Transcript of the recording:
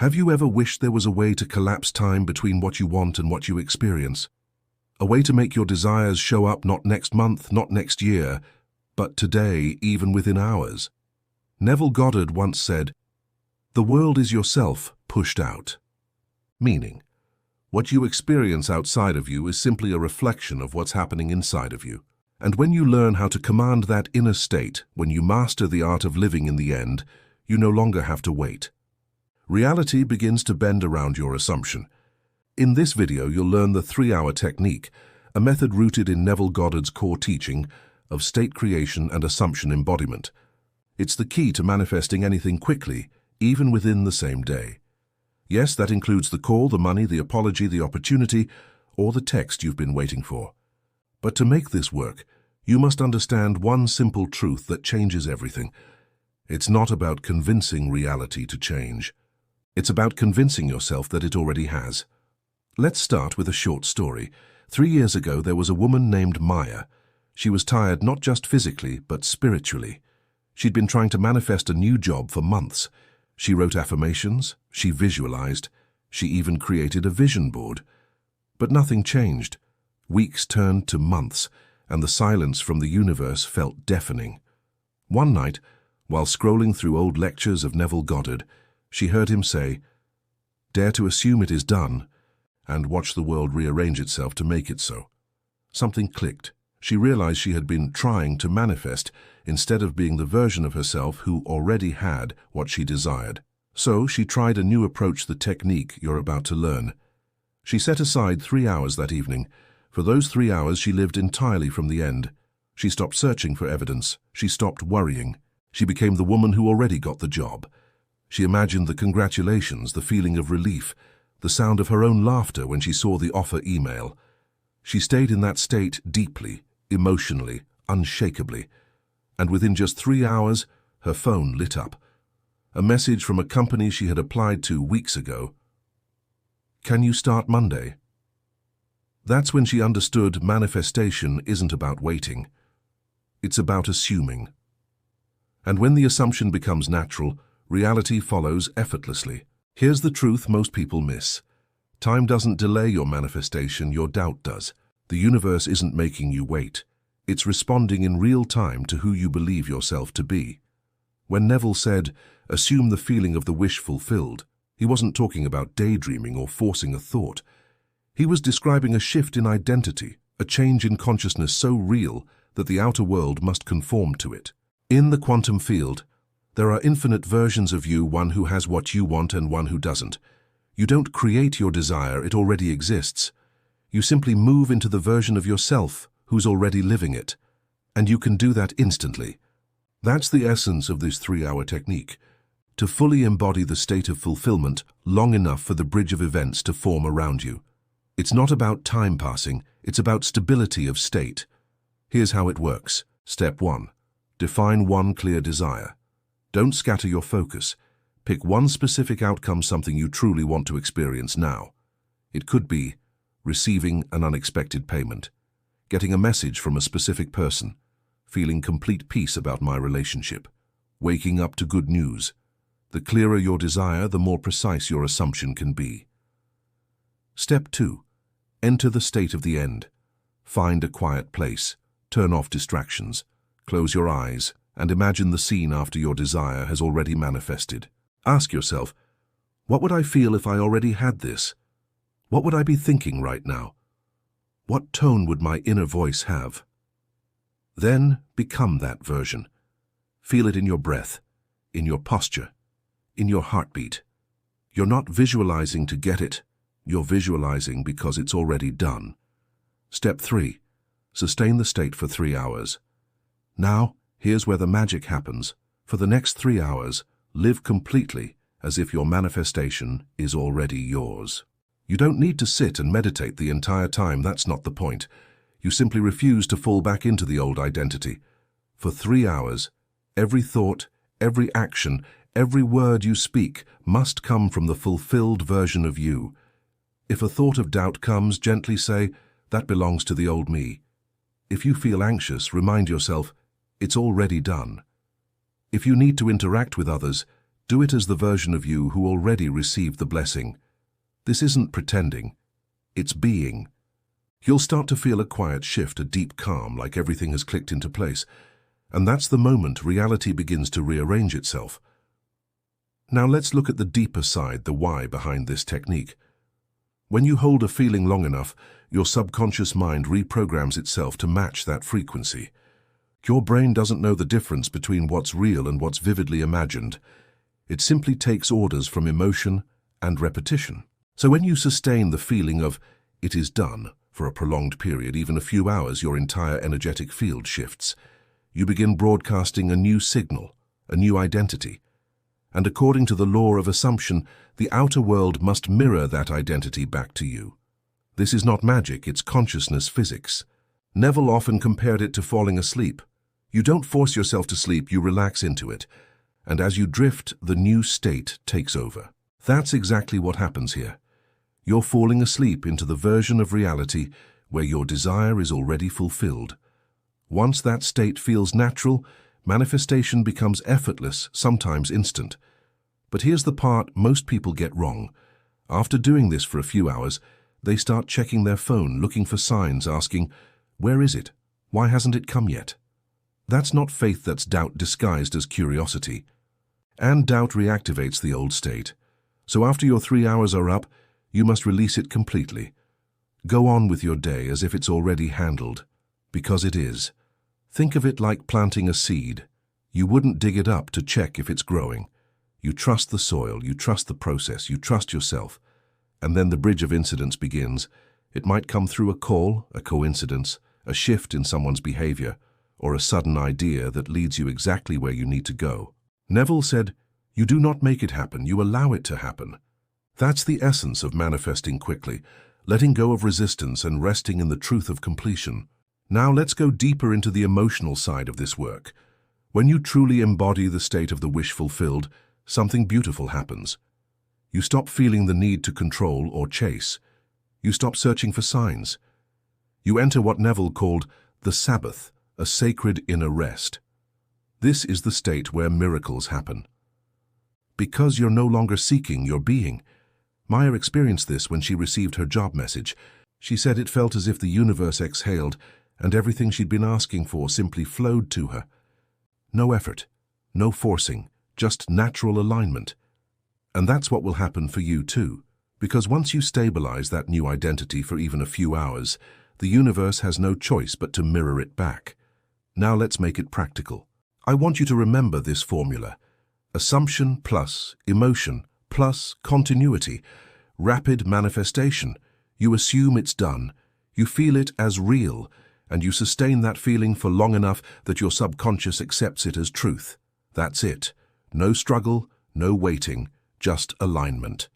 Have you ever wished there was a way to collapse time between what you want and what you experience? A way to make your desires show up not next month, not next year, but today, even within hours? Neville Goddard once said, "The world is yourself pushed out." Meaning, what you experience outside of you is simply a reflection of what's happening inside of you. And when you learn how to command that inner state, when you master the art of living in the end, you no longer have to wait. Reality begins to bend around your assumption. In this video, you'll learn the 3-hour technique, a method rooted in Neville Goddard's core teaching of state creation and assumption embodiment. It's the key to manifesting anything quickly, even within the same day. Yes, that includes the call, the money, the apology, the opportunity, or the text you've been waiting for. But to make this work, you must understand one simple truth that changes everything. It's not about convincing reality to change. It's about convincing yourself that it already has. Let's start with a short story. 3 years ago, there was a woman named Maya. She was tired not just physically, but spiritually. She'd been trying to manifest a new job for months. She wrote affirmations, she visualized, she even created a vision board. But nothing changed. Weeks turned to months, and the silence from the universe felt deafening. One night, while scrolling through old lectures of Neville Goddard, she heard him say, "Dare to assume it is done, and watch the world rearrange itself to make it so." Something clicked. She realized she had been trying to manifest instead of being the version of herself who already had what she desired. So she tried a new approach, the technique you're about to learn. She set aside 3 hours that evening. For those 3 hours, she lived entirely from the end. She stopped searching for evidence. She stopped worrying. She became the woman who already got the job. She imagined the congratulations, the feeling of relief, the sound of her own laughter when she saw the offer email. She stayed in that state deeply, emotionally, unshakably. And within just 3 hours, her phone lit up. A message from a company she had applied to weeks ago. "Can you start Monday?" That's when she understood manifestation isn't about waiting. It's about assuming. And when the assumption becomes natural, reality follows effortlessly. Here's the truth most people miss. Time doesn't delay your manifestation, your doubt does. The universe isn't making you wait. It's responding in real time to who you believe yourself to be. When Neville said, "Assume the feeling of the wish fulfilled," he wasn't talking about daydreaming or forcing a thought. He was describing a shift in identity, a change in consciousness so real that the outer world must conform to it. In the quantum field, there are infinite versions of you, one who has what you want and one who doesn't. You don't create your desire, it already exists. You simply move into the version of yourself who's already living it. And you can do that instantly. That's the essence of this 3-hour technique. To fully embody the state of fulfillment long enough for the bridge of events to form around you. It's not about time passing, it's about stability of state. Here's how it works. Step 1. Define one clear desire. Don't scatter your focus. Pick one specific outcome, something you truly want to experience now. It could be receiving an unexpected payment, getting a message from a specific person, feeling complete peace about my relationship, waking up to good news. The clearer your desire, the more precise your assumption can be. Step 2. Enter the state of the end. Find a quiet place, turn off distractions, close your eyes, and imagine the scene after your desire has already manifested. Ask yourself, what would I feel if I already had this? What would I be thinking right now? What tone would my inner voice have? Then become that version. Feel it in your breath, in your posture, in your heartbeat. You're not visualizing to get it. You're visualizing because it's already done. Step 3. Sustain the state for 3 hours. Now, here's where the magic happens. For the next 3 hours, live completely as if your manifestation is already yours. You don't need to sit and meditate the entire time, that's not the point. You simply refuse to fall back into the old identity. For 3 hours, every thought, every action, every word you speak must come from the fulfilled version of you. If a thought of doubt comes, gently say, "That belongs to the old me." If you feel anxious, remind yourself, "It's already done." If you need to interact with others, Do it as the version of you who already received the blessing. This isn't pretending, it's being. You'll start to feel a quiet shift, a deep calm, like everything has clicked into place. And that's the moment reality begins to rearrange itself. Now let's look at the deeper side, the why behind this technique. When you hold a feeling long enough, your subconscious mind reprograms itself to match that frequency. Your brain doesn't know the difference between what's real and what's vividly imagined. It simply takes orders from emotion and repetition. So when you sustain the feeling of "it is done" for a prolonged period, even a few hours, your entire energetic field shifts. You begin broadcasting a new signal, a new identity. And according to the law of assumption, the outer world must mirror that identity back to you. This is not magic, it's consciousness physics. Neville often compared it to falling asleep. You don't force yourself to sleep, you relax into it. And as you drift, the new state takes over. That's exactly what happens here. You're falling asleep into the version of reality where your desire is already fulfilled. Once that state feels natural, manifestation becomes effortless, sometimes instant. But here's the part most people get wrong. After doing this for a few hours, they start checking their phone, looking for signs, asking, "Where is it? Why hasn't it come yet?" That's not faith, that's doubt disguised as curiosity. And doubt reactivates the old state. So after your 3 hours are up, you must release it completely. Go on with your day as if it's already handled, because it is. Think of it like planting a seed. You wouldn't dig it up to check if it's growing. You trust the soil, you trust the process, you trust yourself. And then the bridge of incidents begins. It might come through a call, a coincidence, a shift in someone's behavior, or a sudden idea that leads you exactly where you need to go. Neville said, "You do not make it happen, you allow it to happen." That's the essence of manifesting quickly, letting go of resistance and resting in the truth of completion. Now let's go deeper into the emotional side of this work. When you truly embody the state of the wish fulfilled, something beautiful happens. You stop feeling the need to control or chase. You stop searching for signs. You enter what Neville called the Sabbath, a sacred inner rest. This is the state where miracles happen. Because you're no longer seeking, you're being. Maya experienced this when she received her job message. She said it felt as if the universe exhaled and everything she'd been asking for simply flowed to her. No effort, no forcing, just natural alignment. And that's what will happen for you too, because once you stabilize that new identity for even a few hours, the universe has no choice but to mirror it back. Now let's make it practical. I want you to remember this formula. Assumption plus emotion plus continuity. Rapid manifestation. You assume it's done. You feel it as real, and you sustain that feeling for long enough that your subconscious accepts it as truth. That's it. No struggle, no waiting, just alignment.